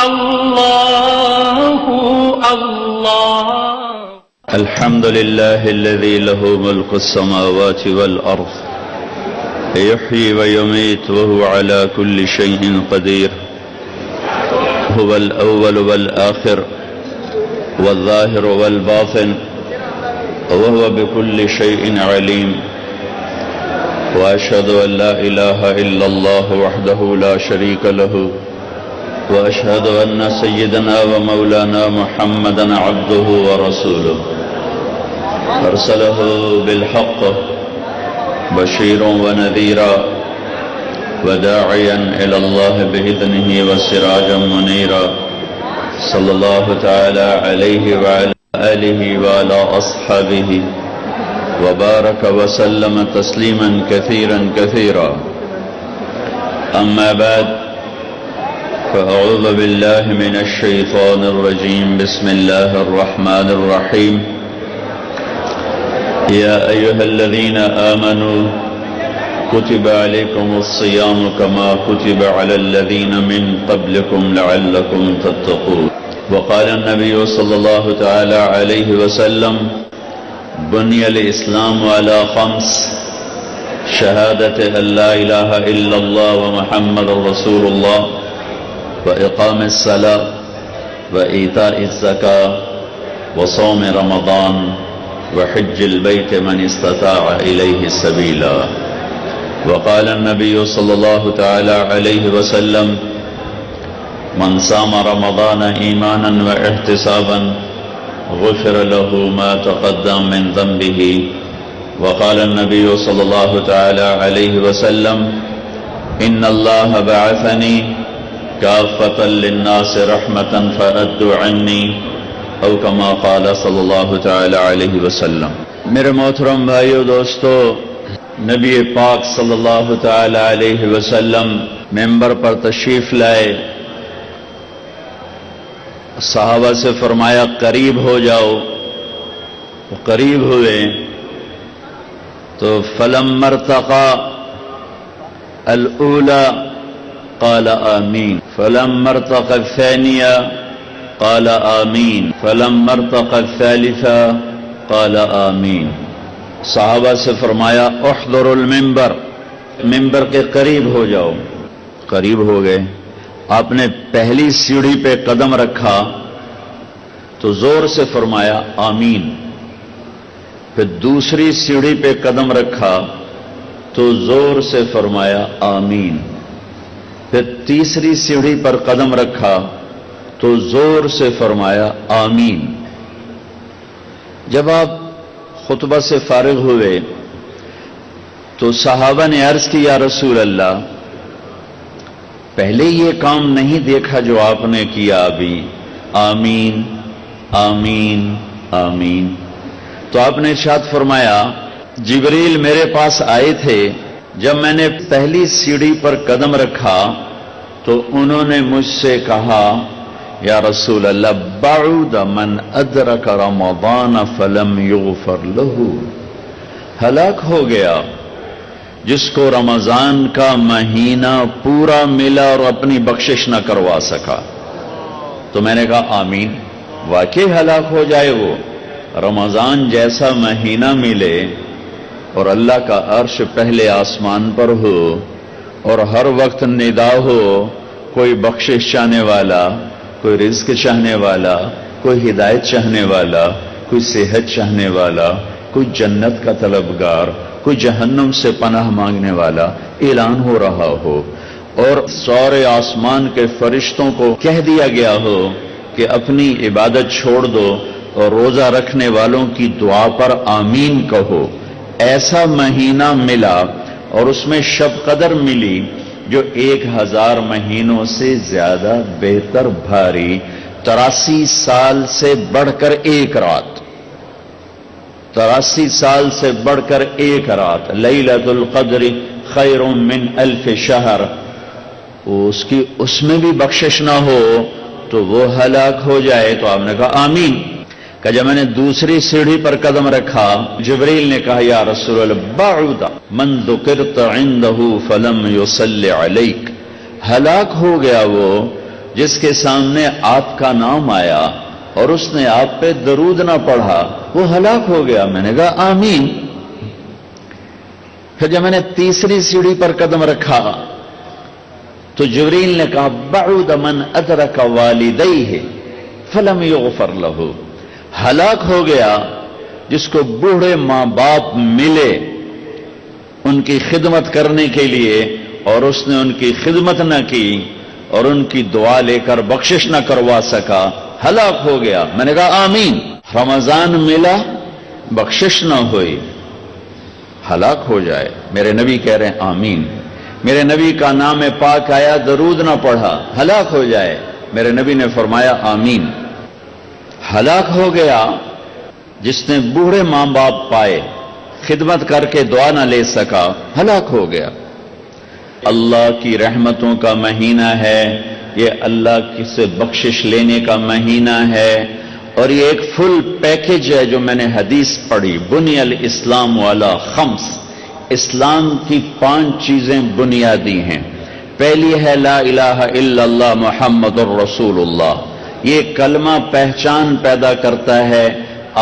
الله الله. الحمد لله الذي له ملك السماوات والأرض يحيي ويميت وهو على كل شيء قدير. هو الأول والآخر والظاهر والباطن وهو بكل شيء عليم. وأشهد أن لا إله إلا الله وحده لا شريك له وأشهد أن سيدنا ومولانا محمدا عبده ورسوله أرسله بالحق بشيرا ونذيرا وداعيا إلى الله بإذنه وسراجا منيرا صلى الله تعالى عليه وعلى آله وعلى أصحابه وبارك وسلم تسليما كثيرا كثيرا. أما بعد فأعوذ بالله من الشيطان الرجيم. بسم الله الرحمن الرحيم. يا أيها الذين آمنوا كتب عليكم الصيام كما كتب على الذين من قبلكم لعلكم تتقون. وقال النبي صلى الله تعالى عليه وسلم بني الإسلام على 5: شهادة أن لا إله إلا الله ومحمد رسول الله وإقام الصلاة وإيتاء الزكاة وصوم رمضان وحج البيت من استطاع إليه سبيلا. وقال النبي صلى الله تعالى عليه وسلم من صام رمضان إيمانا واحتسابا غفر له ما تقدم من ذنبه. وقال النبي صلى الله تعالى عليه وسلم إن الله بعثني كافة للناس رحمة فأدوا عني او كما قال صلی اللہ تعالی علیہ وسلم. میرے محترم بھائیو دوستو، نبی پاک صلی اللہ تعالی علیہ وسلم ممبر پر تشریف لائے، صحابہ سے فرمایا قریب ہو جاؤ. وہ قریب ہوئے تو فلما ارتقى الاولى قال آمین، فلما ارتقى الثانية قال آمین، فلما ارتقى الثالثة قال آمین. صحابہ سے فرمایا احضروا المنبر، ممبر کے قریب ہو جاؤ. قریب ہو گئے. آپ نے پہلی سیڑھی پہ قدم رکھا تو زور سے فرمایا آمین. پھر دوسری سیڑھی پہ قدم رکھا تو زور سے فرمایا آمین. پھر تیسری سیڑھی پر قدم رکھا تو زور سے فرمایا آمین. جب آپ خطبہ سے فارغ ہوئے تو صحابہ نے عرض کی یا رسول اللہ، پہلے یہ کام نہیں دیکھا جو آپ نے کیا ابھی، آمین آمین آمین. تو آپ نے ارشاد فرمایا جبریل میرے پاس آئے تھے، جب میں نے پہلی سیڑھی پر قدم رکھا تو انہوں نے مجھ سے کہا یا رسول اللہ بعد من ادرک رمضان فلم یغفر له، ہلاک ہو گیا جس کو رمضان کا مہینہ پورا ملا اور اپنی بخشش نہ کروا سکا. تو میں نے کہا آمین. واقعی ہلاک ہو جائے وہ، رمضان جیسا مہینہ ملے اور اللہ کا عرش پہلے آسمان پر ہو اور ہر وقت ندا ہو کوئی بخشش چاہنے والا، کوئی رزق چاہنے والا، کوئی ہدایت چاہنے والا، کوئی صحت چاہنے والا، کوئی جنت کا طلبگار، کوئی جہنم سے پناہ مانگنے والا اعلان ہو رہا ہو اور سارے آسمان کے فرشتوں کو کہہ دیا گیا ہو کہ اپنی عبادت چھوڑ دو اور روزہ رکھنے والوں کی دعا پر آمین کہو. ایسا مہینہ ملا اور اس میں شب قدر ملی جو 1000 مہینوں سے زیادہ بہتر بھاری، 83 سال سے بڑھ کر ایک رات، 83 سال سے بڑھ کر ایک رات. لیلۃ القدر خیر من 1000 شہر. اس میں بھی بخشش نہ ہو تو وہ ہلاک ہو جائے. تو آپ نے کہا آمین. کہ جب میں نے دوسری سیڑھی پر قدم رکھا جبریل نے کہا یا رسول اللہ بعد من ذکرت عنده فلم يصل علیک، ہلاک ہو گیا وہ جس کے سامنے آپ کا نام آیا اور اس نے آپ پہ درود نہ پڑھا وہ ہلاک ہو گیا. میں نے کہا آمین. پھر جب میں نے تیسری سیڑھی پر قدم رکھا تو جبریل نے کہا بعد من ادرک والدیہ فلم یغفر لہ. ہلاک ہو گیا جس کو بوڑھے ماں باپ ملے ان کی خدمت کرنے کے لیے اور اس نے ان کی خدمت نہ کی اور ان کی دعا لے کر بخشش نہ کروا سکا, ہلاک ہو گیا. میں نے کہا آمین. رمضان ملا بخشش نہ ہوئی, ہلاک ہو جائے. میرے نبی کہہ رہے ہیں آمین. میرے نبی کا نام پاک آیا, درود نہ پڑھا, ہلاک ہو جائے. میرے نبی نے فرمایا آمین. ہلاک ہو گیا جس نے بوڑھے ماں باپ پائے, خدمت کر کے دعا نہ لے سکا, ہلاک ہو گیا. اللہ کی رحمتوں کا مہینہ ہے یہ, اللہ کی سے بخشش لینے کا مہینہ ہے, اور یہ ایک فل پیکج ہے. جو میں نے حدیث پڑھی, بنی الاسلام والا خمس, اسلام کی 5 چیزیں بنیادی ہیں. پہلی ہے لا الہ الا اللہ محمد الرسول اللہ. یہ کلمہ پہچان پیدا کرتا ہے,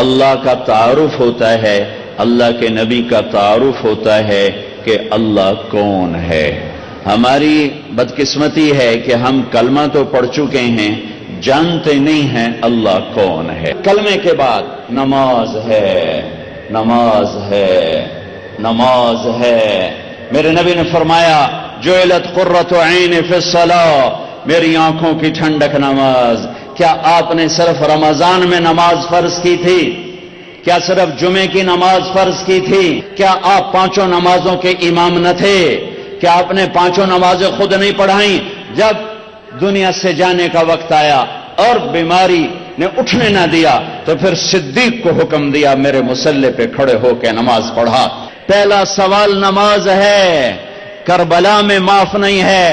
اللہ کا تعارف ہوتا ہے, اللہ کے نبی کا تعارف ہوتا ہے کہ اللہ کون ہے. ہماری بدقسمتی ہے کہ ہم کلمہ تو پڑھ چکے ہیں, جانتے نہیں ہیں اللہ کون ہے. کلمے کے بعد نماز ہے, نماز ہے, نماز ہے. میرے نبی نے فرمایا جعلت قرۃ عین فی الصلاۃ, میری آنکھوں کی ٹھنڈک نماز. کیا آپ نے صرف رمضان میں نماز فرض کی تھی؟ کیا صرف جمعے کی نماز فرض کی تھی؟ کیا آپ 5 نمازوں کے امام نہ تھے؟ کیا آپ نے 5 نمازیں خود نہیں پڑھائیں؟ جب دنیا سے جانے کا وقت آیا اور بیماری نے اٹھنے نہ دیا تو پھر صدیق کو حکم دیا میرے مصلی پہ کھڑے ہو کے نماز پڑھا. پہلا سوال نماز ہے. کربلا میں معاف نہیں ہے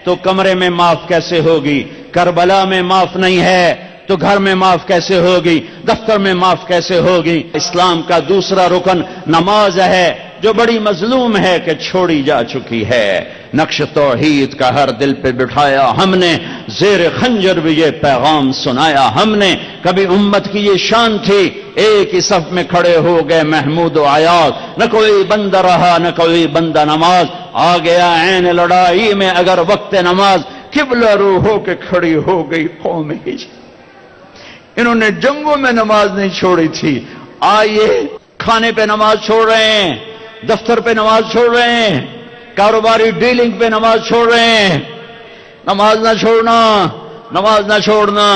تو کمرے میں معاف کیسے ہوگی؟ کربلا میں معاف نہیں ہے تو گھر میں معاف کیسے ہوگی؟ دفتر میں معاف کیسے ہوگی؟ اسلام کا دوسرا رکن نماز ہے, جو بڑی مظلوم ہے کہ چھوڑی جا چکی ہے. نقش توحید کا ہر دل پہ بٹھایا ہم نے, زیر خنجر بھی یہ پیغام سنایا ہم نے. کبھی امت کی یہ شان تھی, ایک ہی صف میں کھڑے ہو گئے محمود و عیاض, نہ کوئی بندہ رہا نہ کوئی بندہ نماز. آ گیا عین لڑائی میں اگر وقت نماز, قبلہ رو ہو کے کھڑی ہو گئی قوم ہجر. انہوں نے جنگوں میں نماز نہیں چھوڑی تھی, آئیے کھانے پہ نماز چھوڑ رہے ہیں, دفتر پہ نماز چھوڑ رہے ہیں, کاروباری ڈیلنگ پہ نماز چھوڑ رہے ہیں. نماز نہ چھوڑنا, نماز نہ چھوڑنا.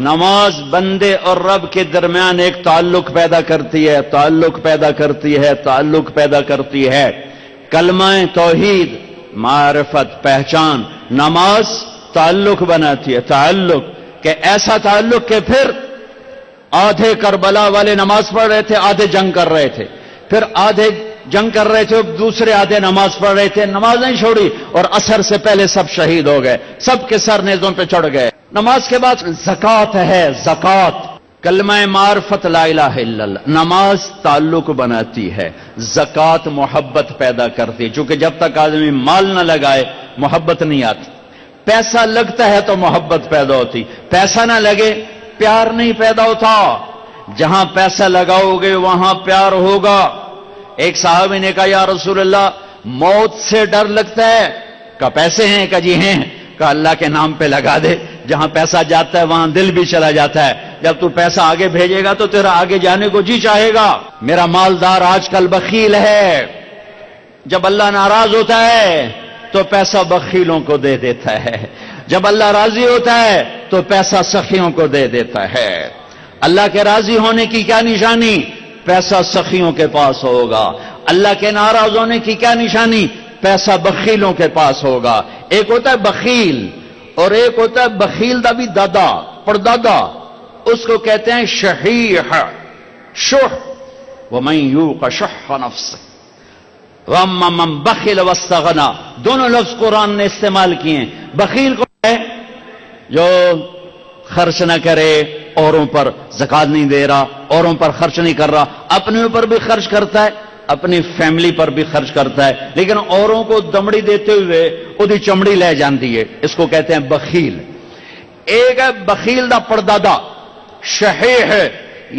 نماز بندے اور رب کے درمیان ایک تعلق پیدا کرتی ہے, تعلق پیدا کرتی ہے, تعلق پیدا کرتی ہے. کلمہ توحید, معرفت, پہچان. نماز تعلق بناتی ہے, تعلق, کہ ایسا تعلق کہ پھر آدھے کربلا والے نماز پڑھ رہے تھے, آدھے جنگ کر رہے تھے, پھر آدھے جنگ کر رہے تھے, دوسرے آدھے نماز پڑھ رہے تھے, نماز نہیں چھوڑی, اور عصر سے پہلے سب شہید ہو گئے, سب کے سر نیزوں پہ چڑھ گئے. نماز کے بعد زکوٰۃ ہے, زکوٰۃ. کلمہ معرفت لا الہ الا اللہ. نماز تعلق بناتی ہے, زکوٰۃ محبت پیدا کرتی ہے, چونکہ جب تک آدمی مال نہ لگائے محبت نہیں آتی. پیسہ لگتا ہے تو محبت پیدا ہوتی, پیسہ نہ لگے پیار نہیں پیدا ہوتا. جہاں پیسہ لگاؤ گے وہاں پیار ہوگا. ایک صحابی نے کہا یا رسول اللہ موت سے ڈر لگتا ہے, کہا پیسے ہیں؟ کہا جی ہیں. کہا اللہ کے نام پہ لگا دے, جہاں پیسہ جاتا ہے وہاں دل بھی چلا جاتا ہے. جب تو پیسہ آگے بھیجے گا تو تیرا آگے جانے کو جی چاہے گا. میرا مالدار آج کل بخیل ہے, جب اللہ ناراض ہوتا ہے تو پیسہ بخیلوں کو دے دیتا ہے, جب اللہ راضی ہوتا ہے تو پیسہ سخیوں کو دے دیتا ہے. اللہ کے راضی ہونے کی کیا نشانی؟ پیسہ سخیوں کے پاس ہوگا. اللہ کے ناراض ہونے کی کیا نشانی؟ پیسہ بخیلوں کے پاس ہوگا. ایک ہوتا ہے بخیل اور ایک ہوتا ہے بخیل دا بھی دادا, پردادا, اس کو کہتے ہیں شحیح, شح. وَمَن یُوقَ شُحَّ نَفْسِهِ وَأَمَّا مَن بَخِلَ وَاسْتَغْنَىٰ. دونوں لفظ قرآن نے استعمال کیے ہیں. بخیل کو ہے جو خرچ نہ کرے, اوروں پر زکات نہیں دے رہا, اوروں پر خرچ نہیں کر رہا, اپنے اوپر بھی خرچ کرتا ہے, اپنی فیملی پر بھی خرچ کرتا ہے, لیکن اوروں کو دمڑی دیتے ہوئے ادھی چمڑی لے جاندی ہے, اس کو کہتے ہیں بخیل. ایک ہے بخیل دا پردادا، شحیح ہے۔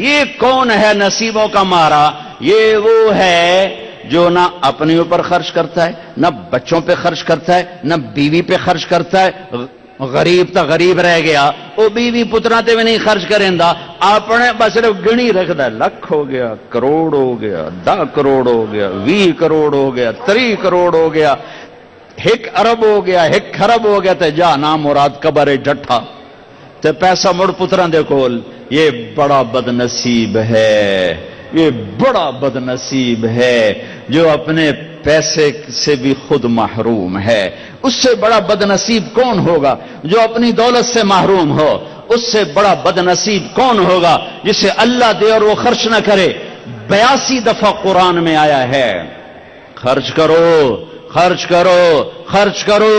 یہ کون ہے نصیبوں کا مارا؟ یہ وہ ہے جو نہ اپنے اوپر خرچ کرتا ہے، نہ بچوں پہ خرچ کرتا ہے، نہ بیوی پہ خرچ کرتا ہے۔ غریب تا غریب رہ گیا، وہ بیوی پترا تے بھی نہیں خرچ کریں دا، اپنے بس صرف گنی رکھدا ہے، لاکھ ہو گیا، کروڑ ہو گیا، 10 کروڑ ہو گیا، 20 کروڑ ہو گیا، 30 کروڑ ہو گیا، 1 ارب ہو گیا، 1 خرب ہو گیا، تے جا نام مراد قبر جٹھا تے پیسہ مڑ پتراں دے کول۔ یہ بڑا بد نصیب ہے، یہ بڑا بد نصیب ہے جو اپنے پیسے سے بھی خود محروم ہے۔ اس سے بڑا بد نصیب کون ہوگا جو اپنی دولت سے محروم ہو؟ اس سے بڑا بد نصیب کون ہوگا جسے اللہ دے اور وہ خرچ نہ کرے؟ 82 دفعہ قرآن میں آیا ہے خرچ کرو، خرچ کرو، خرچ کرو،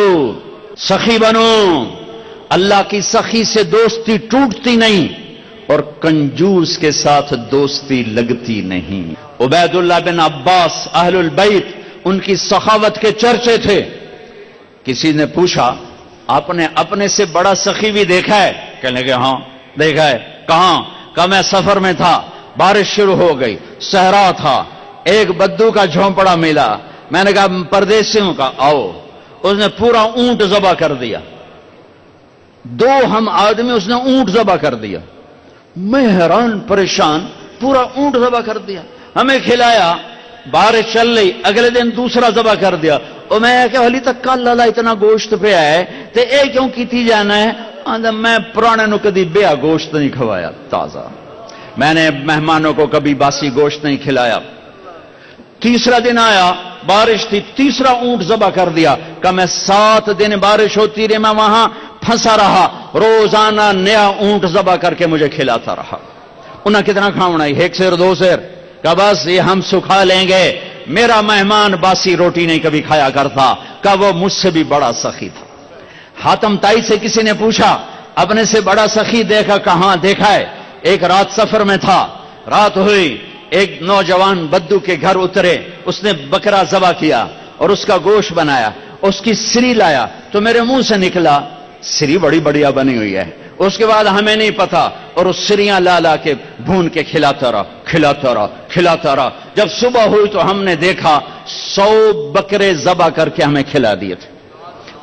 سخی بنو۔ اللہ کی سخی سے دوستی ٹوٹتی نہیں اور کنجوس کے ساتھ دوستی لگتی نہیں۔ عبید اللہ بن عباس اہل البیت، ان کی سخاوت کے چرچے تھے۔ کسی نے پوچھا آپ نے اپنے سے بڑا سخی بھی دیکھا ہے؟ کہنے لگے ہاں دیکھا ہے۔ کہاں؟ کہا میں سفر میں تھا، بارش شروع ہو گئی، صحرا تھا، ایک بدو کا جھونپڑا ملا، میں نے کہا پردیسیوں کا آؤ، اس نے پورا اونٹ ذبح کر دیا، 2 ہم آدمی اس نے اونٹ ذبح کر دیا۔ میں حیران پریشان، پورا اونٹ ذبح کر دیا، ہمیں کھلایا، بارش چل رہی، اگلے دن دوسرا ذبح کر دیا۔ اور میں کہ حالی تک کل اللہ اتنا گوشت پہ آئے تے اے کیوں کیتی جانا ہے؟ آندھا میں پرانے نو کدی بیا گوشت نہیں کھوایا تازہ، میں نے مہمانوں کو کبھی باسی گوشت نہیں کھلایا۔ تیسرا دن آیا، بارش تھی، تیسرا اونٹ ذبح کر دیا۔ کہ میں 7 دن بارش ہوتی رہی، میں وہاں پھنسا رہا، روزانہ نیا اونٹ ذبح کر کے مجھے کھلاتا رہا۔ انہیں کتنا کھاؤنا ہے؟ 1 سیر 2 سیر؟ کہ بس یہ ہم سکھا لیں گے۔ میرا مہمان باسی روٹی نہیں کبھی کھایا کرتا، کہ وہ مجھ سے بھی بڑا سخی تھا۔ حاتم تائی سے کسی نے پوچھا اپنے سے بڑا سخی دیکھا؟ کہاں دیکھا ہے؟ ایک رات سفر میں تھا، رات ہوئی، ایک نوجوان بدو کے گھر اترے، اس نے بکرا ذبح کیا اور اس کا گوشت بنایا، اس کی سری لایا تو میرے منہ سے نکلا سری بڑی بڑھیا بنی ہوئی ہے۔ اس کے بعد ہمیں نہیں پتا، اور اس سریاں لا کے بھون کے کھلاتا رہا، کھلاتا رہا، کھلاتا رہا۔ جب صبح ہوئی تو ہم نے دیکھا 100 بکرے ذبح کر کے ہمیں کھلا دیے تھے۔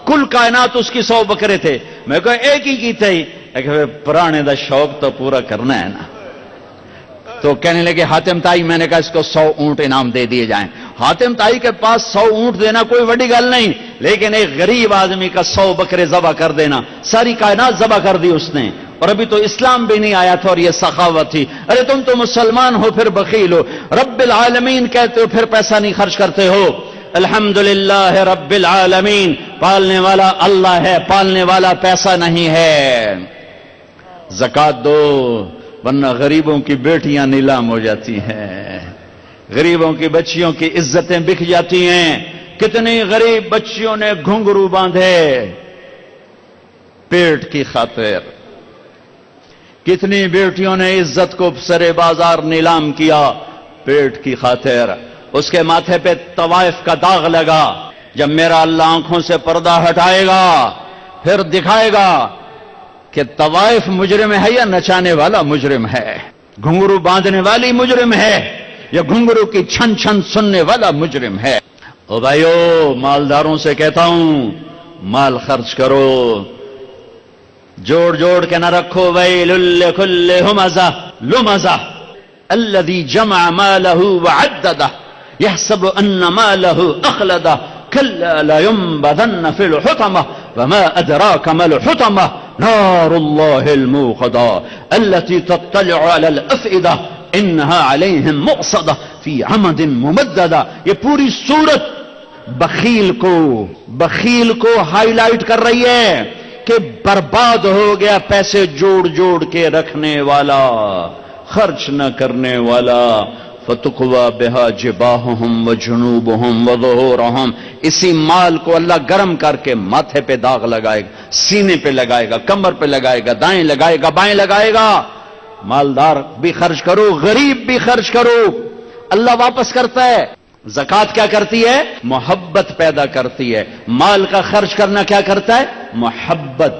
کل کائنات اس کی 100 بکرے تھے، میں کہا ایک ہی کی تھے، پرانے دا شوق تو پورا کرنا ہے نا۔ تو کہنے لگے حاتم تائی، میں نے کہا اس کو 100 اونٹ انعام دے دیے جائیں۔ حاتم تائی کے پاس 100 اونٹ دینا کوئی بڑی گل نہیں، لیکن ایک غریب آدمی کا 100 بکرے ذبح کر دینا، ساری کائنات ذبح کر دی اس نے، اور ابھی تو اسلام بھی نہیں آیا تھا اور یہ سخاوت تھی۔ ارے تم تو مسلمان ہو پھر بخیل ہو، رب العالمین کہتے ہو پھر پیسہ نہیں خرچ کرتے ہو۔ الحمدللہ رب العالمین، پالنے والا اللہ ہے، پالنے والا پیسہ نہیں ہے۔ زکات دو ورنہ غریبوں کی بیٹیاں نیلام ہو جاتی ہیں، غریبوں کی بچیوں کی عزتیں بک جاتی ہیں۔ کتنی غریب بچیوں نے گھنگرو باندھے پیٹ کی خاطر، کتنی بیٹیوں نے عزت کو سرے بازار نیلام کیا پیٹ کی خاطر۔ اس کے ماتھے پہ طوائف کا داغ لگا۔ جب میرا اللہ آنکھوں سے پردہ ہٹائے گا پھر دکھائے گا کہ طوائف مجرم ہے یا نچانے والا مجرم ہے، گھنگرو باندھنے والی مجرم ہے یا گھنگرو کی چھن چھن سننے والا مجرم ہے۔ او بھائیو، مالداروں سے کہتا ہوں مال خرچ کرو، جوڑ جوڑ کے نہ رکھو۔ ویل لکل ہمزہ لمزہ الذی جمع مالہ وعددہ یحسب ان مالہ اخلدہ کلا لینبذن فی الحطمہ وما ادراک ما الحطمہ نار اللہ الموقدہ التي تطلع على الافئدہ انہا علیہم مؤصدہ فی عمد ممددہ۔ یہ پوری صورت بخیل کو ہائی لائٹ کر رہی ہے کہ برباد ہو گیا پیسے جوڑ جوڑ کے رکھنے والا، خرچ نہ کرنے والا۔ فَتُقْوَى بِهَا جِبَاهُهُمْ وَجُنُوبُهُمْ وَظُهُورُهُمْ، اسی مال کو اللہ گرم کر کے ماتھے پہ داغ لگائے گا، سینے پہ لگائے گا، کمر پہ لگائے گا، دائیں لگائے گا، بائیں لگائے گا۔ مالدار بھی خرچ کرو، غریب بھی خرچ کرو، اللہ واپس کرتا ہے۔ زکوٰۃ کیا کرتی ہے؟ محبت پیدا کرتی ہے۔ مال کا خرچ کرنا کیا کرتا ہے؟ محبت،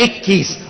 21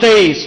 23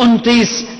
29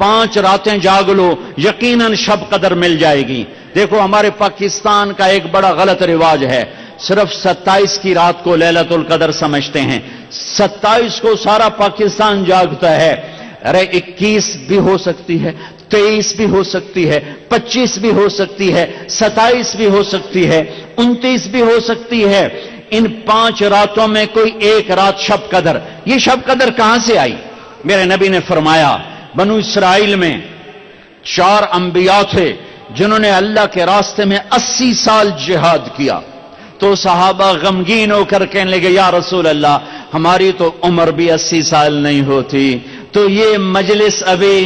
5 راتیں جاگ لو یقیناً شب قدر مل جائے گی۔ دیکھو ہمارے پاکستان کا ایک بڑا غلط رواج ہے، صرف 27 کی رات کو لیلۃ القدر سمجھتے ہیں، 27 کو سارا پاکستان جاگتا ہے۔ ارے 21 بھی ہو سکتی ہے، 23 بھی ہو سکتی ہے، 25 بھی ہو سکتی ہے، 27 بھی ہو سکتی ہے، 29 بھی ہو سکتی ہے۔ ان 5 راتوں میں کوئی ایک رات شب قدر، یہ شب قدر کہاں سے آئی؟ میرے نبی نے فرمایا بنو اسرائیل میں 4 انبیاء تھے جنہوں نے اللہ کے راستے میں 80 سال جہاد کیا۔ تو صحابہ غمگین ہو کر کہنے لگے یا رسول اللہ ہماری تو عمر بھی 80 سال نہیں ہوتی، تو یہ مجلس ابھی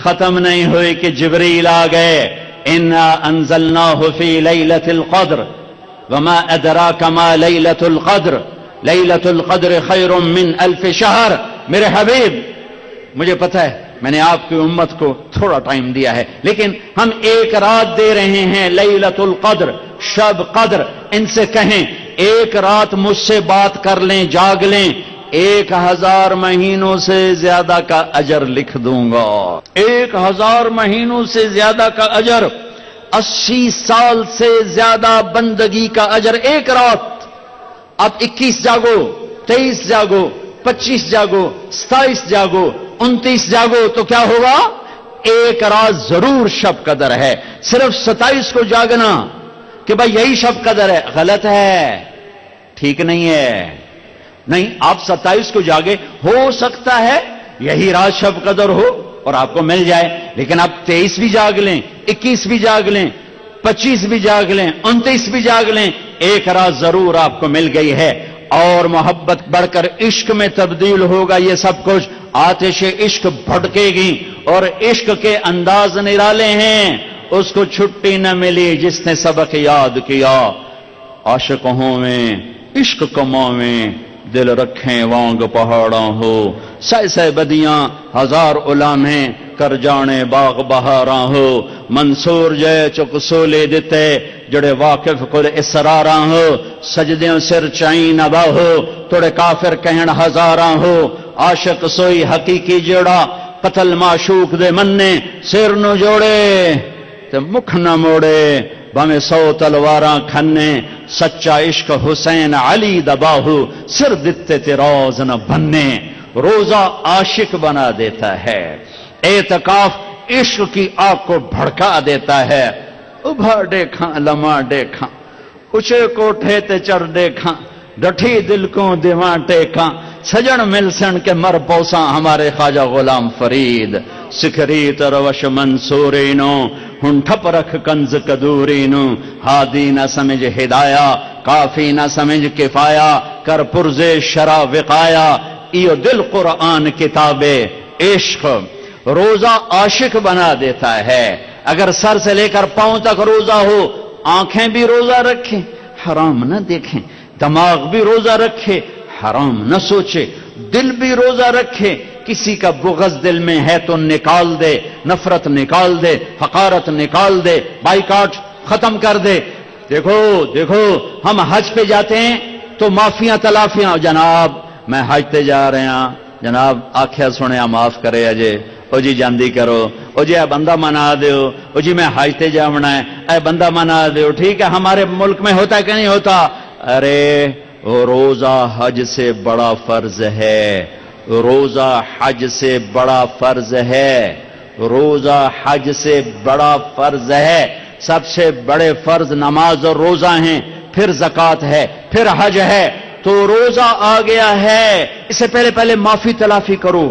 ختم نہیں ہوئی کہ جبریل آ گئے، انا انزلناہ فی لیلۃ القدر وما ادراک ما لیلۃ القدر لیلۃ القدر خیر من 1000 شہر۔ میرے حبیب مجھے پتہ ہے میں نے آپ کی امت کو تھوڑا ٹائم دیا ہے، لیکن ہم ایک رات دے رہے ہیں لیلۃ القدر، شب قدر۔ ان سے کہیں ایک رات مجھ سے بات کر لیں، جاگ لیں، 1000 مہینوں سے زیادہ کا اجر لکھ دوں گا۔ 1000 مہینوں سے زیادہ کا اجر، 80 سال سے زیادہ بندگی کا اجر ایک رات۔ اب 21 جاگو، 23 جاگو، 25 جاگو، 27 جاگو، 29 جاگو، تو کیا ہوگا؟ ایک رات ضرور شب قدر ہے۔ صرف 27 کو جاگنا کہ بھائی یہی شب قدر ہے، غلط ہے، ٹھیک نہیں ہے۔ نہیں، آپ 27 کو جاگے، ہو سکتا ہے یہی رات شب قدر ہو اور آپ کو مل جائے، لیکن آپ 23 بھی جاگ لیں، 21 بھی جاگ لیں، 25 بھی جاگ لیں، 29 بھی جاگ لیں، ایک رات ضرور آپ کو مل گئی ہے۔ اور محبت بڑھ کر عشق میں تبدیل ہوگا یہ سب کچھ، آتش عشق بھڑکے گی اور عشق کے انداز نرالے ہیں۔ اس کو چھٹی نہ ملی جس نے سبق یاد کیا، عاشق ہوں میں عشق کماں میں دل رکھیں وانگ پہاڑاں ہو، سہ بدیاں 1000 علامیں کر جانے باغ بہاراں ہو، منصور جے چک سولے دیتے جڑے واقف کل اسراراں ہو، سجدیوں سر چائیں نبا ہو توڑے کافر کہن ہزاراں ہو، عاشق سوئی حقیقی جڑا قتل معشوق دے مننے سر نو جوڑے تے مکھ نہ موڑے، بھامے 100 تلواراں کھنے، سچا عشق حسین علی دباہو سر دتے تے روز نہ بننے۔ روزہ عاشق بنا دیتا ہے، اعتکاف عشق کی آگ کو بھڑکا دیتا ہے۔ ابھا دیکھاں لمحہ دیکھاں، اچھے کوٹھے تے چڑھ دیکھاں، ڈٹھی دل کو دیواں ٹیکاں، سجن مل سن کے مر پوساں ہمارے خواجہ غلام فرید، سکھری تروش منصورینو ہن ٹھپ رکھ کنز کدورینو، ہادی نہ سمجھ ہدایا کافی نہ سمجھ کفایا، کر پرزے شرع وقایا، ایو دل قرآن کتاب عشق۔ روزہ عاشق بنا دیتا ہے۔ اگر سر سے لے کر پاؤں تک روزہ ہو، آنکھیں بھی روزہ رکھیں حرام نہ دیکھیں، دماغ بھی روزہ رکھے حرام نہ سوچے، دل بھی روزہ رکھے، کسی کا بغض دل میں ہے تو نکال دے، نفرت نکال دے، حقارت نکال دے، بائیکاٹ ختم کر دے۔ دیکھو دیکھو ہم حج پہ جاتے ہیں تو معافیاں تلافیاں، جناب میں حج تے جا رہے ہیں، جناب آکھیا سنیا معاف کرے اجے، او جی جاندی کرو، او جی اے بندہ منا دیو، او جی میں حج تے جاونا ہے، اے بندہ منا دیو۔ ٹھیک ہے ہمارے ملک میں ہوتا ہے کہ نہیں ہوتا؟ ارے روزہ حج سے بڑا فرض ہے، روزہ حج سے بڑا فرض ہے، روزہ حج سے بڑا فرض ہے۔ سب سے بڑے فرض نماز اور روزہ ہیں، پھر زکوٰۃ ہے، پھر حج ہے، تو روزہ آ گیا ہے۔ اس سے پہلے معافی تلافی کرو،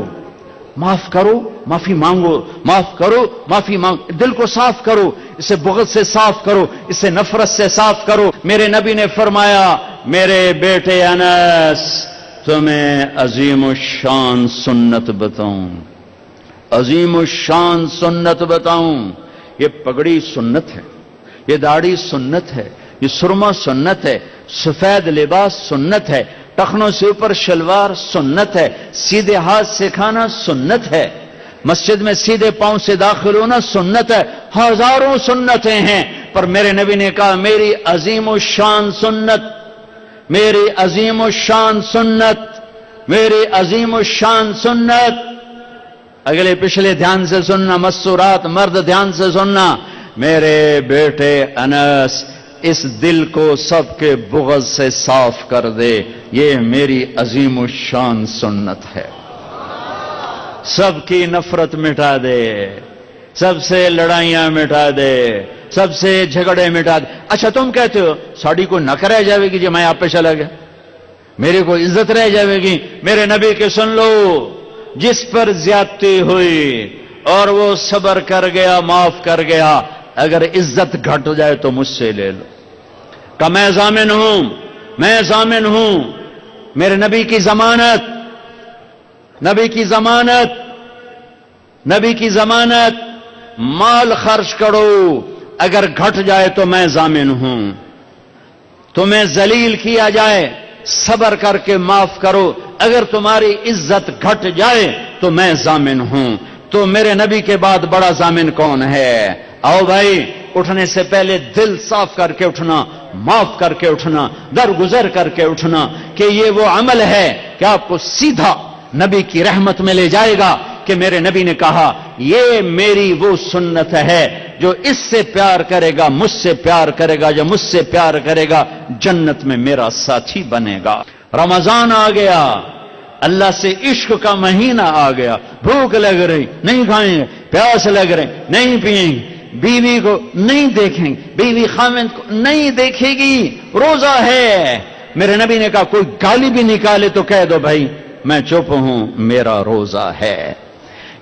معاف کرو معافی مانگو، معاف کرو معافی مانگو، دل کو صاف کرو، اسے بغض سے صاف کرو، اسے نفرت سے صاف کرو۔ میرے نبی نے فرمایا میرے بیٹے انس تمہیں عظیم الشان سنت بتاؤں، عظیم الشان سنت بتاؤں۔ یہ پگڑی سنت ہے، یہ داڑھی سنت ہے، یہ سرما سنت ہے، سفید لباس سنت ہے، ٹخنوں سے اوپر شلوار سنت ہے، سیدھے ہاتھ سے کھانا سنت ہے، مسجد میں سیدھے پاؤں سے داخل ہونا سنت ہے، ہزاروں سنتیں ہیں، پر میرے نبی نے کہا میری عظیم الشان سنت، میری عظیم الشان سنت، میری عظیم الشان سنت اگلے پچھلے دھیان سے سننا، مستورات مرد دھیان سے سننا، میرے بیٹے انس اس دل کو سب کے بغض سے صاف کر دے، یہ میری عظیم الشان سنت ہے۔ سب کی نفرت مٹا دے، سب سے لڑائیاں مٹا دے، سب سے جھگڑے مٹا دے۔ اچھا تم کہتے ہو ساڑی کو نک رہ جاوے گی جی میں آپ پہ چلا گیا، میرے کو عزت رہ جاوے گی؟ میرے نبی کے سن لو، جس پر زیادتی ہوئی اور وہ صبر کر گیا، معاف کر گیا، اگر عزت گھٹ جائے تو مجھ سے لے لو کہ میں ضامن ہوں، میں ضامن ہوں، میرے نبی کی ضمانت، نبی کی ضمانت، نبی کی ضمانت، مال خرچ کرو، اگر گھٹ جائے تو میں ضامن ہوں، تمہیں ذلیل کیا جائے صبر کر کے معاف کرو، اگر تمہاری عزت گھٹ جائے تو میں ضامن ہوں۔ تو میرے نبی کے بعد بڑا ضامن کون ہے؟ آؤ بھائی، اٹھنے سے پہلے دل صاف کر کے اٹھنا، معاف کر کے اٹھنا، درگزر کر کے اٹھنا، کہ یہ وہ عمل ہے کہ آپ کو سیدھا نبی کی رحمت میں لے جائے گا، کہ میرے نبی نے کہا یہ میری وہ سنت ہے، جو اس سے پیار کرے گا مجھ سے پیار کرے گا، جو مجھ سے پیار کرے گا جنت میں میرا ساتھی بنے گا۔ رمضان آ گیا، اللہ سے عشق کا مہینہ آ گیا، بھوک لگ رہی نہیں کھائیں گے، پیاس لگ رہی نہیں پیئیں گے، بیوی کو نہیں دیکھیں گے، بیوی خاوند کو نہیں دیکھے گی، روزہ ہے۔ میرے نبی نے کہا کوئی گالی بھی نکالے تو کہہ دو بھائی میں چپ ہوں، میرا روزہ ہے۔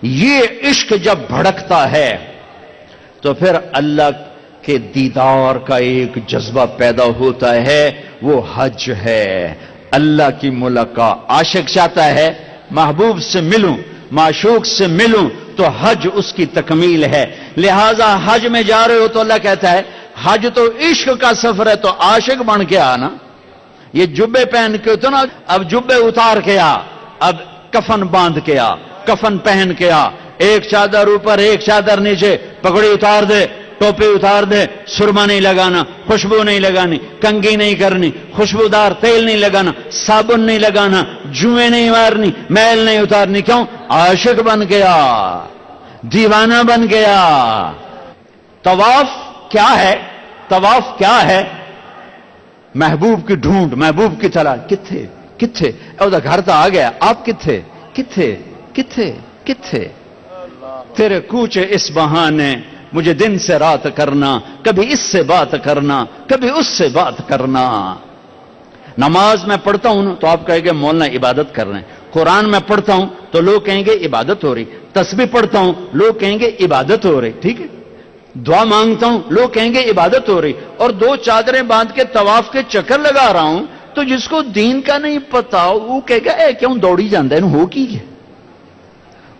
یہ عشق جب بھڑکتا ہے تو پھر اللہ کے دیدار کا ایک جذبہ پیدا ہوتا ہے، وہ حج ہے، اللہ کی ملاقات۔ عاشق چاہتا ہے محبوب سے ملوں، معشوق سے ملوں، تو حج اس کی تکمیل ہے۔ لہذا حج میں جا رہے ہو تو اللہ کہتا ہے حج تو عشق کا سفر ہے، تو عاشق بن کے آنا۔ یہ جبے پہن کے تو نا، اب جبے اتار کے آ، اب کفن باندھ کے آ، کفن پہن کے آ، ایک چادر اوپر ایک چادر نیچے، پگڑی اتار دے، ٹوپی اتار دے، سرما نہیں لگانا، خوشبو نہیں لگانی، کنگھی نہیں کرنی، خوشبودار تیل نہیں لگانا، صابن نہیں لگانا، جوئیں نہیں مارنی، میل نہیں اتارنی۔ کیوں؟ عاشق بن گیا، دیوانہ بن گیا۔ طواف کیا ہے؟ طواف کیا ہے؟ محبوب کی ڈھونڈ، محبوب کی تلاش۔ کتھے کتھے؟ گھر تو آ گیا، آپ کتھے کتھے کتھے کتھے؟ تیرے کوچے اس بہانے مجھے دن سے رات کرنا، کبھی اس سے بات کرنا، کبھی اس سے بات کرنا۔ نماز میں پڑھتا ہوں تو آپ کہیں گے مولانا عبادت کر رہے ہیں، قرآن میں پڑھتا ہوں تو لوگ کہیں گے عبادت ہو رہی، تسبیح پڑھتا ہوں لوگ کہیں گے عبادت ہو رہی، ٹھیک ہے، دعا مانگتا ہوں لوگ کہیں گے عبادت ہو رہی، اور دو چادریں باندھ کے طواف کے چکر لگا رہا ہوں، تو جس کو دین کا نہیں پتا وہ کہے گا اے کیوں دوڑی جاندے ہیں، ہو کی ہے؟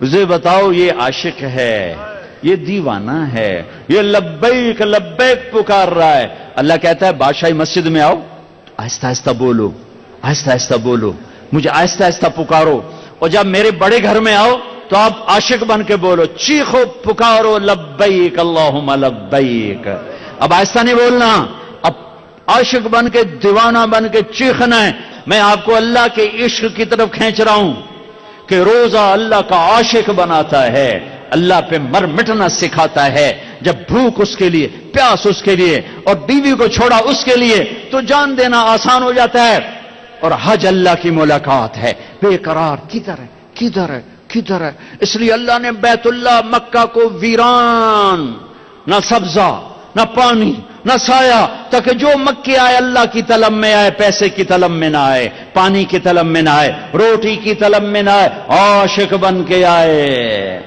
اسے بتاؤ یہ عاشق ہے، یہ دیوانہ ہے، یہ لبیک لبیک پکار رہا ہے۔ اللہ کہتا ہے بادشاہی مسجد میں آؤ، آہستہ آہستہ بولو، آہستہ آہستہ بولو، مجھے آہستہ آہستہ پکارو، اور جب میرے بڑے گھر میں آؤ تو آپ عاشق بن کے بولو، چیخو پکارو لبیک اللہم لبیک۔ اب آہستہ نہیں بولنا، اب عاشق بن کے دیوانہ بن کے چیخنا ہے۔ میں آپ کو اللہ کے عشق کی طرف کھینچ رہا ہوں کہ روزہ اللہ کا عاشق بناتا ہے، اللہ پہ مر مٹنا سکھاتا ہے۔ جب بھوک اس کے لیے، پیاس اس کے لیے، اور بیوی کو چھوڑا اس کے لیے، تو جان دینا آسان ہو جاتا ہے۔ اور حج اللہ کی ملاقات ہے۔ بے قرار کدھر ہے کدھر ہے کدھر ہے؟ اس لیے اللہ نے بیت اللہ مکہ کو ویران، نہ سبزہ نہ پانی نہ سایہ، تاکہ جو مکے آئے اللہ کی طلب میں آئے، پیسے کی طلب میں نہ آئے، پانی کی طلب میں نہ آئے، روٹی کی طلب میں نہ آئے، عاشق بن کے آئے،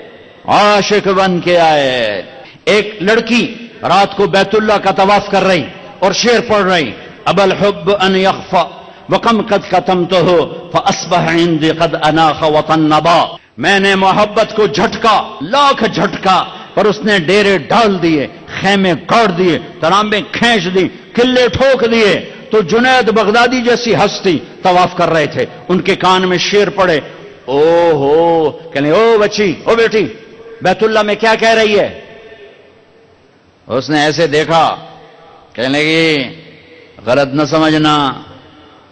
عاشق بن کے آئے۔ ایک لڑکی رات کو بیت اللہ کا طواف کر رہی اور شعر پڑھ رہی، اب الحب ان یخفى وکم قد کتمتہ فاصبح عندی قد اناخ وطنبا۔ میں نے محبت کو جھٹکا، لاکھ جھٹکا، پر اس نے ڈیرے ڈال دیے، خیمے گاڑ دیے، ترامبیں کھینچ دی، قلعے ٹھوک دیے۔ تو جنید بغدادی جیسی ہستی طواف کر رہے تھے، ان کے کان میں شعر پڑے، او ہو، کہنے او بچی، او بیٹی، بیت اللہ میں کیا کہہ رہی ہے؟ اس نے ایسے دیکھا، کہنے لگی غلط نہ سمجھنا،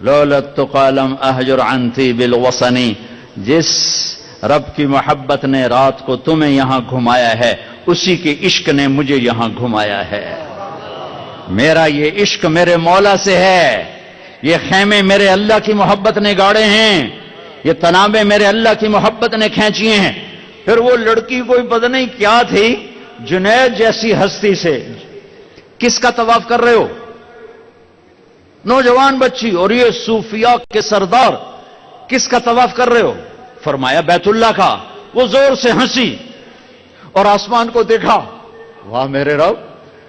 لولت قالم احجر عنتی بالوصنی، جس رب کی محبت نے رات کو تمہیں یہاں گھمایا ہے، اسی کے عشق نے مجھے یہاں گھمایا ہے۔ میرا یہ عشق میرے مولا سے ہے، یہ خیمے میرے اللہ کی محبت نے گاڑے ہیں، یہ تنابیں میرے اللہ کی محبت نے کھینچی ہیں۔ پھر وہ لڑکی کوئی پتہ نہیں کیا تھی، جنید جیسی ہستی سے کس کا طواف کر رہے ہو؟ نوجوان بچی، اور یہ صوفیاء کے سردار کس کا طواف کر رہے ہو؟ فرمایا بیت اللہ کا۔ وہ زور سے ہنسی اور آسمان کو دیکھا، واہ میرے رب،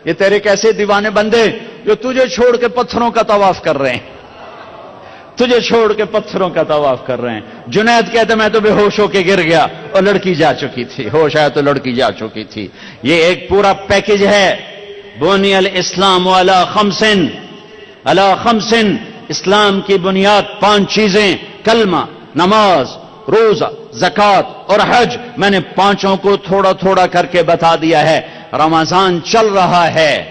یہ تیرے کیسے دیوانے بندے جو تجھے چھوڑ کے پتھروں کا طواف کر رہے ہیں، تجھے چھوڑ کے پتھروں کا طواف کر رہے ہیں۔ جنید کہتے میں تو بے ہوش ہو کے گر گیا اور لڑکی جا چکی تھی، ہوش آیا تو لڑکی جا چکی تھی۔ یہ ایک پورا پیکج ہے۔ بنی الاسلام علی خمس، اسلام کی بنیاد 5 چیزیں، کلمہ، نماز، روزہ، زکوٰۃ اور حج۔ میں نے 5 کو تھوڑا تھوڑا کر کے بتا دیا ہے۔ رمضان چل رہا ہے،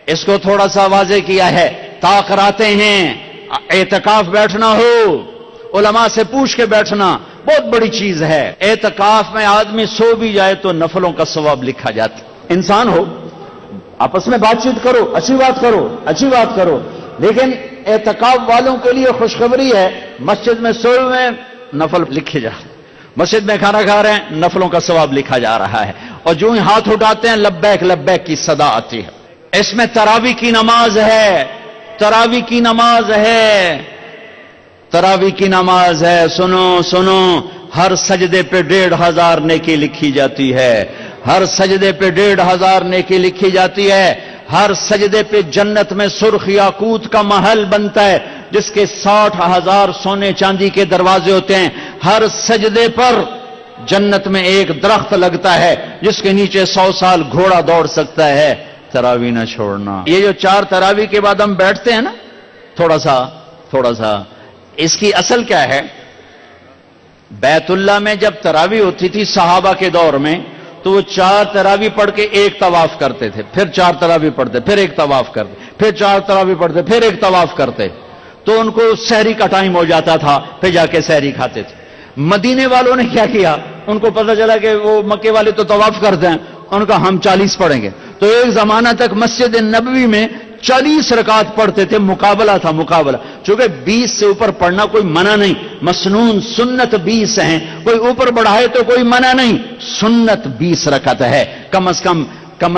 اس کو تھوڑا سا واضح کیا ہے۔ طاق راتیں ہیں، اعتکاف بیٹھنا ہو، علماء سے پوچھ کے بیٹھنا بہت بڑی چیز ہے۔ اعتکاف میں آدمی سو بھی جائے تو نفلوں کا ثواب لکھا جاتا۔ انسان ہو، آپس میں بات چیت کرو، اچھی بات کرو، لیکن اعتکاف والوں کے لیے خوشخبری ہے، مسجد میں سوئے ہوئے نفل لکھے جا، مسجد میں کھانا کھا رہے ہیں نفلوں کا ثواب لکھا جا رہا ہے، اور جو ہی ہاتھ اٹھاتے ہیں لبیک لبیک کی صدا آتی ہے۔ اس میں تراویح کی نماز ہے، تراویح کی نماز ہے۔ سنو، ہر سجدے پہ 1500 نیکی لکھی جاتی ہے، ہر سجدے پہ 1500 نیکی لکھی جاتی ہے۔ ہر سجدے پہ جنت میں سرخ یاقوت کا محل بنتا ہے جس کے 60,000 سونے چاندی کے دروازے ہوتے ہیں۔ ہر سجدے پر جنت میں ایک درخت لگتا ہے جس کے نیچے 100 سال گھوڑا دوڑ سکتا ہے۔ تراویح نہ چھوڑنا۔ یہ جو 4 تراویح کے بعد ہم بیٹھتے ہیں نا تھوڑا سا اس کی اصل کیا ہے؟ بیت اللہ میں جب تراویح ہوتی تھی صحابہ کے دور میں تو وہ 4 تراویح پڑھ کے ایک طواف کرتے تھے، پھر 4 تراویح پڑھتے، پھر ایک طواف کرتے، پھر 4 تراویح پڑھتے، پھر ایک طواف کرتے، تو ان کو سحری کا ٹائم ہو جاتا تھا، پھر جا کے سحری کھاتے تھے۔ مدینے والوں نے کیا کیا؟ ان کو پتہ چلا کہ وہ مکے والے تو طواف کرتے ہیں، ان کا ہم 40 پڑھیں گے، تو ایک زمانہ تک مسجد نبوی میں 40 رکعت پڑھتے تھے، مقابلہ تھا۔ چونکہ 20 سے اوپر پڑھنا کوئی منع نہیں، مسنون سنت 20 ہیں، کوئی اوپر بڑھائے تو کوئی منع نہیں، سنت 20 رکعت ہے۔ کم